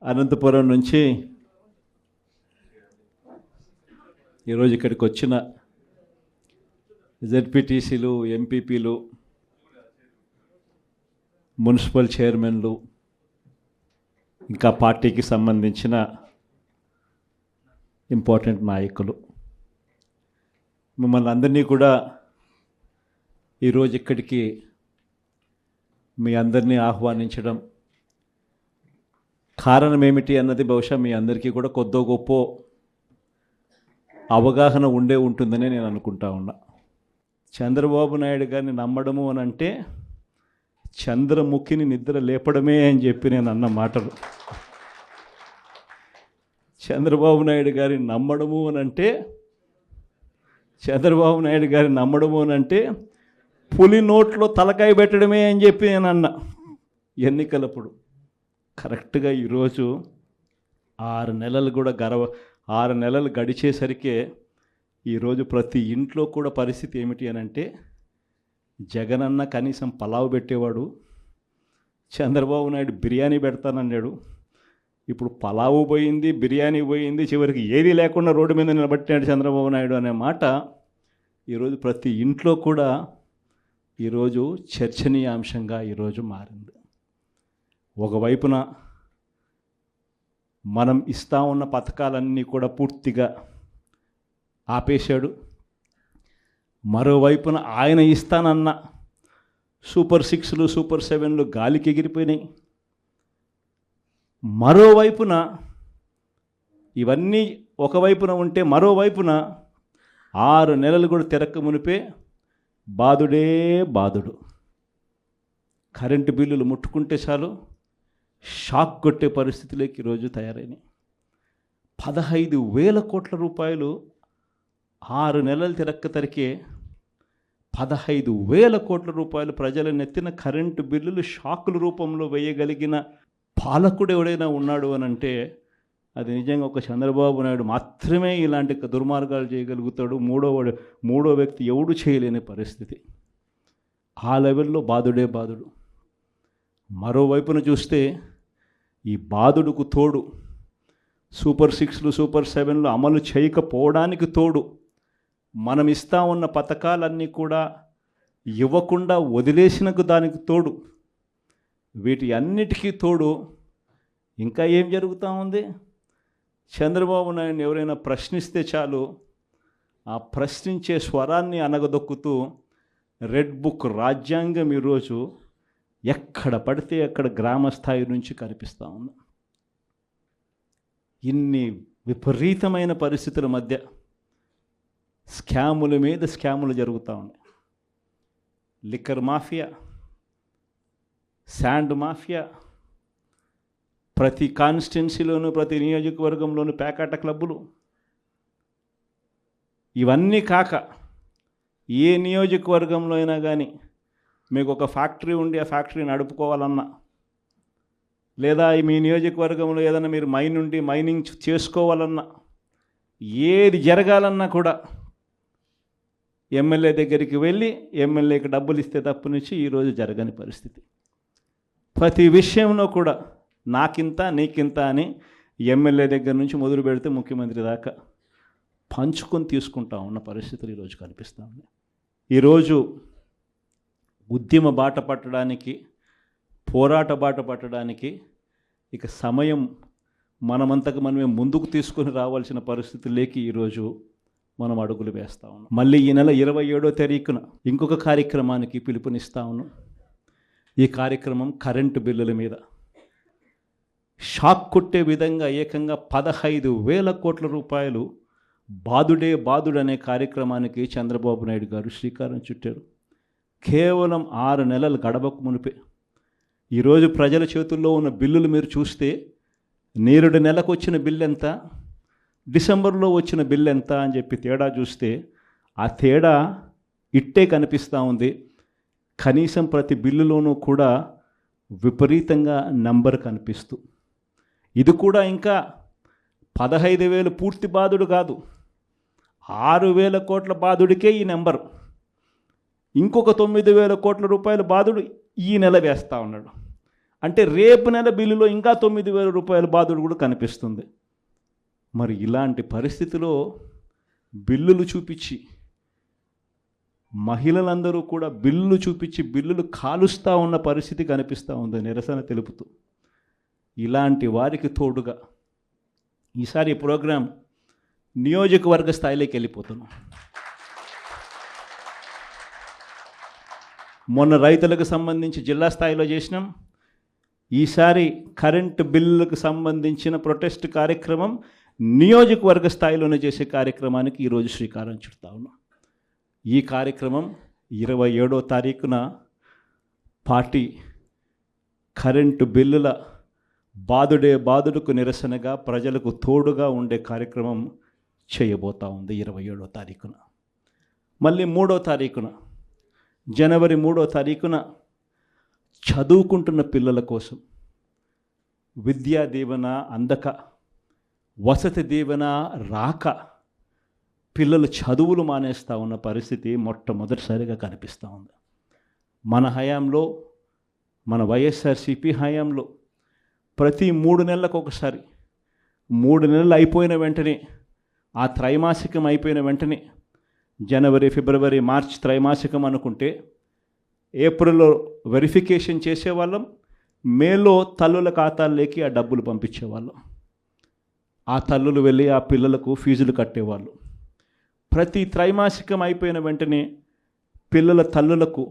అనంతపురం నుంచి ఈరోజు ఇక్కడికి వచ్చిన జెడ్పీటీసీలు, ఎంపీపీలు, మున్సిపల్ చైర్మన్లు, ఇంకా పార్టీకి సంబంధించిన ఇంపార్టెంట్ నాయకులు, మిమ్మల్ని అందరినీ కూడా ఈరోజు ఇక్కడికి మీ అందరినీ ఆహ్వానించడం కారణం ఏమిటి అన్నది బహుశా మీ అందరికీ కూడా కొద్దో గొప్ప అవగాహన ఉంటుందని నేను అనుకుంటా ఉన్నా. చంద్రబాబు నాయుడు గారిని నమ్మడము అని అంటే చంద్రముఖిని నిద్ర లేపడమే అని చెప్పి నేను అన్న మాటలు. చంద్రబాబు నాయుడు గారిని నమ్మడము అని అంటే పులి నోట్లో తలకాయ పెట్టడమే అని చెప్పి నేను అన్న ఎన్నికలప్పుడు. కరెక్ట్గా ఈరోజు 6 నెలలు గడిచేసరికే ఈరోజు ప్రతి ఇంట్లో కూడా పరిస్థితి ఏమిటి అని అంటే, జగనన్న కనీసం పలావ్ పెట్టేవాడు, చంద్రబాబు నాయుడు బిర్యానీ పెడతానన్నాడు, ఇప్పుడు పలావు పోయింది, బిర్యానీ పోయింది, చివరికి ఏది లేకుండా రోడ్డు మీద నిలబట్టాడు చంద్రబాబు నాయుడు అనే మాట ఈరోజు ప్రతి ఇంట్లో కూడా ఈరోజు చర్చనీయాంశంగా ఈరోజు మారింది. ఒకవైపున మనం ఇస్తా ఉన్న పథకాలన్నీ కూడా పూర్తిగా ఆపేశాడు, మరోవైపున ఆయన ఇస్తానన్న సూపర్ 6లు, సూపర్ 7లు గాలికి ఎగిరిపోయినాయి. మరోవైపున ఇవన్నీ ఒకవైపున ఉంటే, మరోవైపున 6 నెలలు కూడా తిరక్క మునిపే బాధుడు. కరెంటు బిల్లులు ముట్టుకుంటే చాలు షాక్ కొట్టే పరిస్థితిలోకి ఈరోజు తయారైనాయి. 15,000 కోట్ల రూపాయలు 6 నెలలు తిరక్కే 15,000 కోట్ల రూపాయలు ప్రజల నెత్తిన కరెంటు బిల్లులు షాకుల రూపంలో వేయగలిగిన పాలకుడు ఎవడైనా ఉన్నాడు అని అంటే అది నిజంగా ఒక చంద్రబాబు నాయుడు మాత్రమే ఇలాంటి దుర్మార్గాలు చేయగలుగుతాడు. మూడో వ్యక్తి ఎవడు చేయలేని పరిస్థితి. ఆ లెవెల్లో బాధుడు. మరోవైపున చూస్తే ఈ బాధుడుకు తోడు సూపర్ 6లు, సూపర్ 7లు అమలు చేయకపోవడానికి తోడు మనం ఇస్తా ఉన్న పథకాలన్నీ కూడా ఇవ్వకుండా వదిలేసినకు దానికి తోడు, వీటి అన్నిటికీ తోడు ఇంకా ఏం జరుగుతూ ఉంది? చంద్రబాబు నాయుడిని ఎవరైనా ప్రశ్నిస్తే చాలు ఆ ప్రశ్నించే స్వరాన్ని అనగదొక్కుతూ రెడ్ బుక్ రాజ్యాంగం ఈరోజు ఎక్కడ పడితే అక్కడ గ్రామ స్థాయి నుంచి కనిపిస్తూ ఉంది. ఇన్ని విపరీతమైన పరిస్థితుల మధ్య స్కాముల మీద స్కాములు జరుగుతూ ఉన్నాయి. లిక్కర్ మాఫియా, శాండ్ మాఫియా, ప్రతి కాన్స్టిట్యున్సీలోనూ ప్రతి నియోజకవర్గంలోనూ పేకాట క్లబ్బులు, ఇవన్నీ కాక ఏ నియోజకవర్గంలో అయినా కానీ మీకు ఒక ఫ్యాక్టరీ ఉండి ఆ ఫ్యాక్టరీ నడుపుకోవాలన్నా, లేదా మీ నియోజకవర్గంలో ఏదైనా మీరు మైనింగ్ చేసుకోవాలన్నా, ఏది జరగాలన్నా కూడా ఎమ్మెల్యే దగ్గరికి వెళ్ళి ఎమ్మెల్యేకి డబ్బులు ఇస్తే తప్పు నుంచి ఈరోజు జరగని పరిస్థితి. ప్రతి విషయంలో కూడా నాకింత నీకింత అని ఎమ్మెల్యే దగ్గర నుంచి మొదలు పెడితే ముఖ్యమంత్రి దాకా పంచుకొని తీసుకుంటా ఉన్న పరిస్థితులు ఈరోజు కనిపిస్తూ ఉన్నాయి. ఈరోజు ఉద్యమ బాట పట్టడానికి, పోరాట బాట పట్టడానికి ఇక సమయం మనమంతకు మనమే ముందుకు తీసుకొని రావాల్సిన పరిస్థితుల్లోకి ఈరోజు మనం అడుగులు వేస్తూ ఉన్నాం. మళ్ళీ ఈ నెల 27వ తారీఖున ఇంకొక కార్యక్రమానికి పిలుపునిస్తా ఉన్నాం. ఈ కార్యక్రమం కరెంటు బిల్లుల మీద షాక్ కొట్టే విధంగా ఏకంగా 15,000 కోట్ల రూపాయలు బాధుడు అనే కార్యక్రమానికి చంద్రబాబు నాయుడు గారు శ్రీకారం చుట్టారు. కేవలం 6 నెలలు గడవకు మునిపే ఈరోజు ప్రజల చేతుల్లో ఉన్న బిల్లులు మీరు చూస్తే, నేరుడు నెలకు వచ్చిన బిల్లు ఎంత, డిసెంబర్లో వచ్చిన బిల్లు ఎంత అని చెప్పి తేడా చూస్తే ఆ తేడా ఇట్టే కనిపిస్తూ ఉంది. కనీసం ప్రతి బిల్లులోనూ కూడా విపరీతంగా నంబర్ కనిపిస్తూ, ఇది కూడా ఇంకా 15,000 పూర్తి బాధుడు కాదు, 6,000 కోట్ల బాధుడికే ఈ నెంబర్. ఇంకొక 9,000 కోట్ల రూపాయల బాధుడు ఈ నెల వేస్తూ ఉన్నాడు. అంటే రేపు నెల బిల్లులో ఇంకా 9,000 రూపాయల బాధుడు కూడా కనిపిస్తుంది. మరి ఇలాంటి పరిస్థితిలో బిల్లులు చూపించి మహిళలందరూ కూడా బిల్లులు చూపించి బిల్లులు కాలుస్తూ ఉన్న పరిస్థితి కనిపిస్తూ ఉంది నిరసన తెలుపుతూ. ఇలాంటి వారికి తోడుగా ఈసారి ఈ ప్రోగ్రాం నియోజకవర్గ స్థాయిలోకి వెళ్ళిపోతున్నాం. మొన్న రైతులకు సంబంధించి జిల్లా స్థాయిలో చేసినాం. ఈసారి కరెంటు బిల్లులకు సంబంధించిన ప్రొటెస్ట్ కార్యక్రమం నియోజకవర్గ స్థాయిలోనే చేసే కార్యక్రమానికి ఈరోజు శ్రీకారం చుడతా ఉన్నాం. ఈ కార్యక్రమం 27వ తారీఖున పార్టీ కరెంటు బిల్లుల బాధుడుకు నిరసనగా ప్రజలకు తోడుగా ఉండే కార్యక్రమం చేయబోతా ఉంది 27వ తారీఖున. మళ్ళీ 3వ తారీఖున జనవరి 3వ తారీఖున చదువుకుంటున్న పిల్లల కోసం విద్యా దీవెన అందక, వసతి దీవెన రాక పిల్లలు చదువులు మానేస్తూ ఉన్న పరిస్థితి మొట్టమొదటిసారిగా కనిపిస్తూ ఉంది. మన హయాంలో, మన వైఎస్ఆర్సీపీ హయాంలో ప్రతి 3 నెలలకు ఒకసారి, 3 నెలలు అయిపోయిన వెంటనే, ఆ త్రైమాసికం అయిపోయిన వెంటనే, జనవరి, ఫిబ్రవరి, మార్చ్ త్రైమాసికం అనుకుంటే ఏప్రిల్లో వెరిఫికేషన్ చేసేవాళ్ళం, మేలో తల్లుల ఖాతాల్లోకి ఆ డబ్బులు పంపించేవాళ్ళం. ఆ తల్లులు వెళ్ళి ఆ పిల్లలకు ఫీజులు కట్టేవాళ్ళు. ప్రతి త్రైమాసికం అయిపోయిన వెంటనే పిల్లల తల్లులకు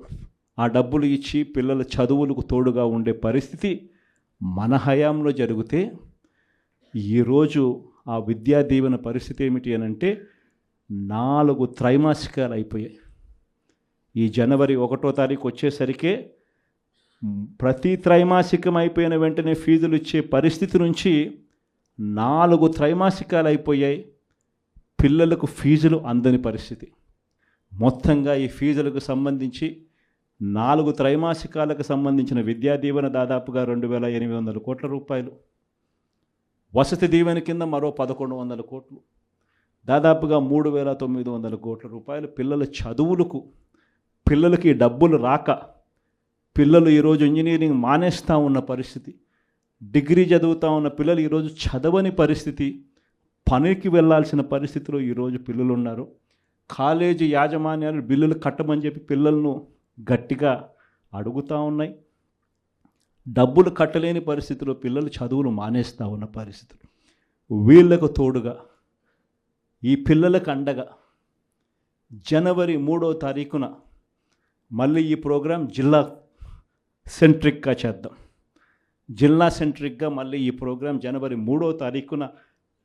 ఆ డబ్బులు ఇచ్చి పిల్లల చదువులకు తోడుగా ఉండే పరిస్థితి మన హయాంలో జరిగితే, ఈరోజు ఆ విద్యా దీవెన పరిస్థితి ఏమిటి అని అంటే 4 త్రైమాసికాలు అయిపోయాయి. ఈ జనవరి 1వ తారీఖు వచ్చేసరికే ప్రతి త్రైమాసికం అయిపోయిన వెంటనే ఫీజులు ఇచ్చే పరిస్థితి నుంచి 4 త్రైమాసికాలు అయిపోయాయి. పిల్లలకు ఫీజులు అందని పరిస్థితి. మొత్తంగా ఈ ఫీజులకు సంబంధించి 4 త్రైమాసికాలకు సంబంధించిన విద్యా దీవెన దాదాపుగా 2,800 కోట్ల రూపాయలు, వసతి దీవెన కింద మరో 1,100 కోట్లు, దాదాపుగా 3,900 కోట్ల రూపాయలు పిల్లల చదువులకు, పిల్లలకి డబ్బులు రాక పిల్లలు ఈరోజు ఇంజనీరింగ్ మానేస్తూ ఉన్న పరిస్థితి, డిగ్రీ చదువుతూ ఉన్న పిల్లలు ఈరోజు చదవని పరిస్థితి, పనికి వెళ్ళాల్సిన పరిస్థితిలో ఈరోజు పిల్లలు ఉన్నారు. కాలేజీ యాజమాన్యాలు బిల్లులు కట్టమని చెప్పి పిల్లలను గట్టిగా అడుగుతూ ఉన్నాయి. డబ్బులు కట్టలేని పరిస్థితిలో పిల్లలు చదువులు మానేస్తూ ఉన్న పరిస్థితులు. వీళ్లకు తోడుగా ఈ పిల్లలకు అండగా జనవరి 3వ తారీఖున మళ్ళీ ఈ ప్రోగ్రాం జిల్లా సెంట్రిక్గా చేద్దాం. జిల్లా సెంట్రిక్గా మళ్ళీ ఈ ప్రోగ్రాం జనవరి 3వ తారీఖున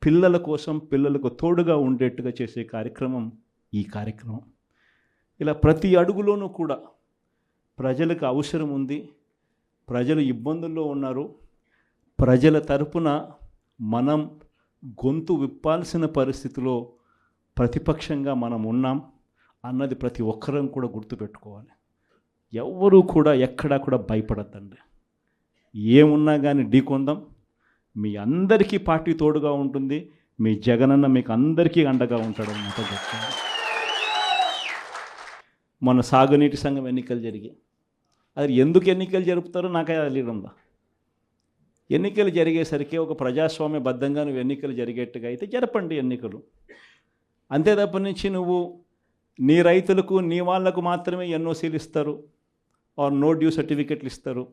పిల్లల కోసం, పిల్లలకు తోడుగా ఉండేట్టుగా చేసే కార్యక్రమం ఈ కార్యక్రమం. ఇలా ప్రతి అడుగులోనూ కూడా ప్రజలకు అవసరం ఉంది, ప్రజలు ఇబ్బందుల్లో ఉన్నారు, ప్రజల తరపున మనం గొంతు విప్పాల్సిన పరిస్థితిలో ప్రతిపక్షంగా మనం ఉన్నాం అన్నది ప్రతి ఒక్కరం కూడా గుర్తుపెట్టుకోవాలి. ఎవ్వరూ కూడా ఎక్కడా కూడా భయపడద్దండి. ఏమున్నా కానీ ఢీకొందాం. మీ అందరికీ పార్టీ తోడుగా ఉంటుంది. మీ జగనన్న మీకు అందరికీ అండగా ఉంటాడు అన్నమాట చెప్తాను. మన సాగునీటి సంఘం ఎన్నికలు జరిగాయి. అది ఎందుకు ఎన్నికలు జరుపుతారో నాకే తెలియడంలా. ఎన్నికలు జరిగేసరికి ఒక ప్రజాస్వామ్యబద్ధంగా నువ్వు ఎన్నికలు జరిగేట్టుగా అయితే జరపండి ఎన్నికలు. అంతే తప్ప నుంచి నువ్వు నీ రైతులకు, నీ వాళ్లకు మాత్రమే ఎన్ఓసీలు ఇస్తారు, ఆర్ నో డ్యూ సర్టిఫికెట్లు ఇస్తారు.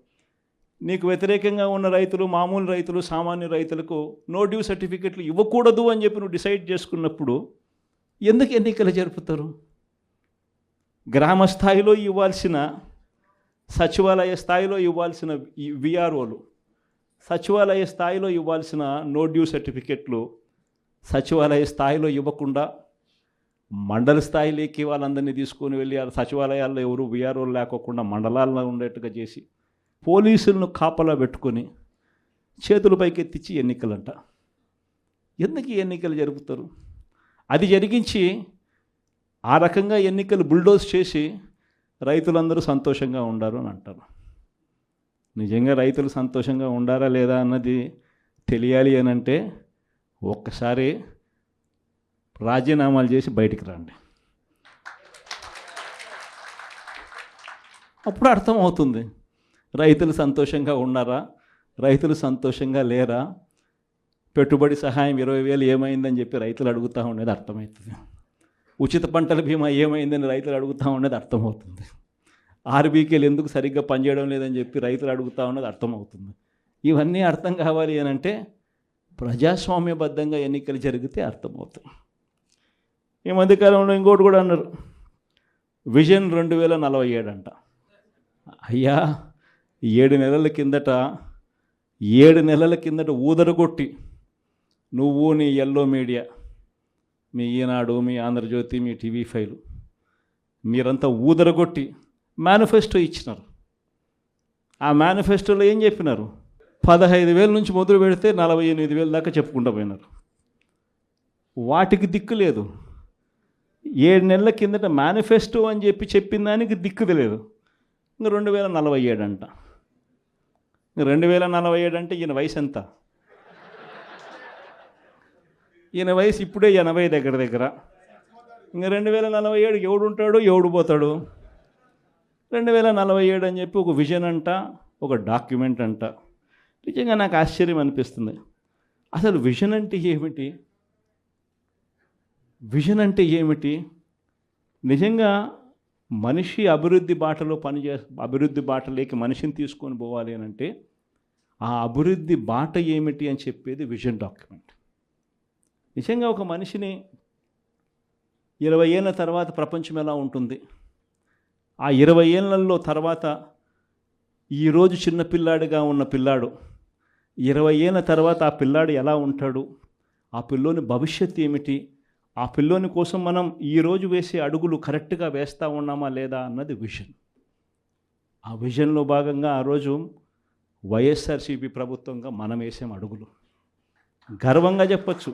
నీకు వ్యతిరేకంగా ఉన్న రైతులు, మామూలు రైతులు, సామాన్య రైతులకు నో డ్యూ సర్టిఫికెట్లు ఇవ్వకూడదు అని చెప్పి నువ్వు డిసైడ్ చేసుకున్నప్పుడు ఎందుకు ఎన్నికలు జరుపుతారు? గ్రామ స్థాయిలో ఇవ్వాల్సిన, సచివాలయ స్థాయిలో ఇవ్వాల్సిన విఆర్ఓలు, సచివాలయ స్థాయిలో ఇవ్వాల్సిన నో డ్యూ సర్టిఫికెట్లు సచివాలయ స్థాయిలో ఇవ్వకుండా మండల స్థాయిలోకి వాళ్ళందరినీ తీసుకొని వెళ్ళి ఆ సచివాలయాల్లో ఎవరు విఆర్ఓలు లేకోకుండా మండలాల్లో ఉండేట్టుగా చేసి పోలీసులను కాపలా పెట్టుకొని చేతుల పైకెత్తించి ఎన్నికలంట. ఎందుకు ఈ ఎన్నికలు జరుపుతారు? అది జరిగించి ఆ రకంగా ఎన్నికలు బుల్డోజ్ చేసి రైతులందరూ సంతోషంగా ఉండారు అని అంటారు. నిజంగా రైతులు సంతోషంగా ఉండారా లేదా అన్నది తెలియాలి అని అంటే ఒక్కసారి రాజీనామాలు చేసి బయటికి రండి, అప్పుడు అర్థమవుతుంది. రైతులు సంతోషంగా ఉన్నారా, రైతులు సంతోషంగా లేరా, పెట్టుబడి సహాయం 20,000 ఏమైందని చెప్పి రైతులు అడుగుతూ ఉండేది అర్థమవుతుంది. ఉచిత పంటల బీమా ఏమైందని రైతులు అడుగుతూ ఉండేది అర్థమవుతుంది. ఆర్బీకేలు ఎందుకు సరిగ్గా పనిచేయడం లేదని చెప్పి రైతులు అడుగుతూ ఉన్నది అర్థమవుతుంది. ఇవన్నీ అర్థం కావాలి అని అంటే ప్రజాస్వామ్యబద్ధంగా ఎన్నికలు జరిగితే అర్థమవుతుంది. ఈ మధ్యకాలంలో ఇంకోటి కూడా అన్నారు, విజన్ 2047 అంట. అయ్యా 7 నెలల కిందట ఊదరగొట్టి నువ్వు నీ ఎల్లో మీడియా, మీ ఈనాడు, మీ ఆంధ్రజ్యోతి, మీ TV5 మీరంతా ఊదరగొట్టి మేనిఫెస్టో ఇచ్చినారు. ఆ మేనిఫెస్టోలో ఏం చెప్పినారు? 15,000 నుంచి మొదలు పెడితే 48,000 దాకా చెప్పుకుంటూ పోయినారు. వాటికి దిక్కు లేదు. 7 నెలల కిందట మేనిఫెస్టో అని చెప్పి చెప్పిన దానికి దిక్కుది లేదు. ఇంకా 2047 అంట. 2047 అంటే ఈయన వయసు ఎంత? ఈయన వయసు ఇప్పుడే 80 దగ్గర. ఇంకా 2047 ఎవడు ఉంటాడు, ఎవడు పోతాడు? 2047 అని చెప్పి ఒక విజన్ అంట, ఒక డాక్యుమెంట్ అంట. నిజంగా నాకు ఆశ్చర్యం అనిపిస్తుంది. అసలు విజన్ అంటే ఏమిటి? విజన్ అంటే ఏమిటి? నిజంగా మనిషి అభివృద్ధి బాటలో అభివృద్ధి బాటలోకి మనిషిని తీసుకొని పోవాలి అని అంటే ఆ అభివృద్ధి బాట ఏమిటి అని చెప్పేది విజన్ డాక్యుమెంట్. నిజంగా ఒక మనిషిని 20 ఏళ్ళ తర్వాత ప్రపంచం ఎలా ఉంటుంది, ఆ 20 ఏళ్ళల్లో తర్వాత ఈరోజు చిన్నపిల్లాడిగా ఉన్న పిల్లాడు 20 ఏళ్ళ తర్వాత ఆ పిల్లాడు ఎలా ఉంటాడు, ఆ పిల్లోని భవిష్యత్తు ఏమిటి, ఆ పిల్లోని కోసం మనం ఈరోజు వేసే అడుగులు కరెక్ట్గా వేస్తూ ఉన్నామా లేదా అన్నది విజన్. ఆ విజన్లో భాగంగా ఆ రోజు వైఎస్ఆర్సీపీ ప్రభుత్వంగా మనం వేసాం అడుగులు. గర్వంగా చెప్పచ్చు.